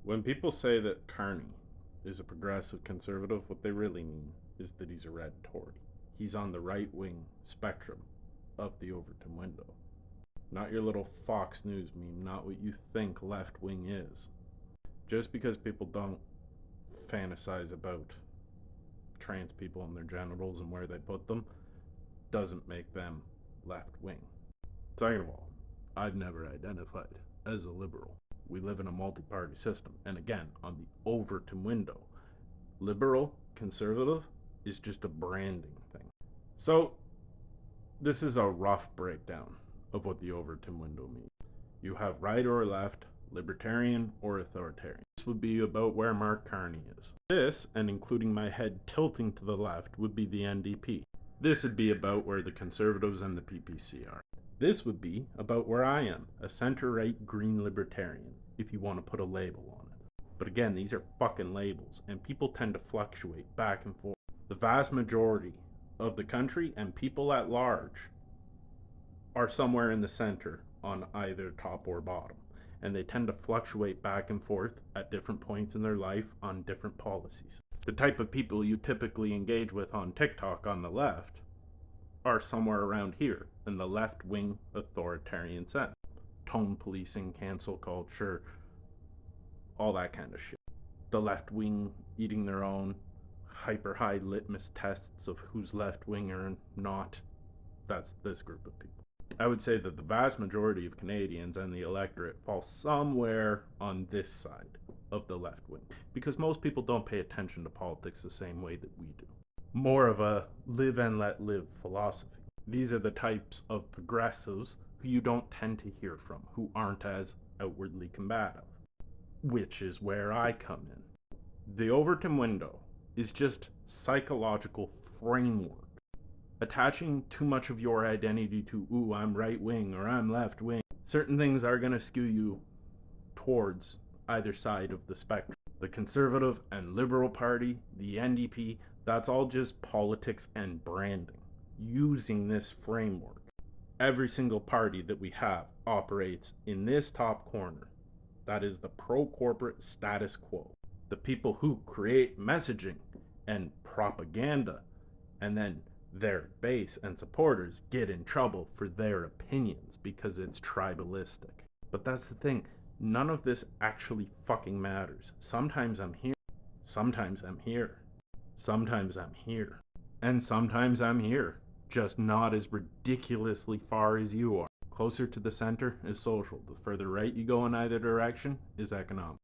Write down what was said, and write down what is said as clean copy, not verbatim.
When people say that Carney is a progressive conservative, what they really mean is that he's a red Tory. He's on the right wing spectrum of the Overton window. Not your little Fox News meme, not what you think left wing is. Just because people don't fantasize about trans people and their genitals and where they put them doesn't make them left wing. Second of all, I've never identified as a liberal. We live in a multi-party system, and again, on the Overton window, liberal, conservative is just a branding thing. So, this is a rough breakdown of what the Overton window means. You have right or left, libertarian or authoritarian. This would be about where Mark Carney is. This, and including my head tilting to the left, would be the NDP. This would be about where the Conservatives and the PPC are. This would be about where I am, a center-right green libertarian, if you want to put a label on it. But again, these are fucking labels, and people tend to fluctuate back and forth. The vast majority of the country and people at large are somewhere in the center on either top or bottom, and they tend to fluctuate back and forth at different points in their life on different policies. The type of people you typically engage with on TikTok on the left are somewhere around here in the left-wing authoritarian sense. Tone policing, cancel culture, all that kind of shit. The left-wing eating their own hyper-high litmus tests of who's left-wing or not. That's this group of people. I would say that the vast majority of Canadians and the electorate fall somewhere on this side of the left wing, because most people don't pay attention to politics the same way that we do. More of a live and let live philosophy. These are the types of progressives who you don't tend to hear from, who aren't as outwardly combative, which is where I come in. The Overton window is just psychological framework. Attaching too much of your identity to, ooh, I'm right wing or I'm left wing, certain things are going to skew you towards either side of the spectrum. The Conservative and Liberal Party, the NDP, that's all just politics and branding, using this framework. Every single party that we have operates in this top corner. That is the pro-corporate status quo. The people who create messaging and propaganda, and then their base and supporters get in trouble for their opinions because it's tribalistic. But that's the thing, none of this actually fucking matters. Sometimes I'm here, sometimes I'm here, sometimes I'm here, and sometimes I'm here, just not as ridiculously far as you are. Closer to the center is social. The further right you go in either direction is economic.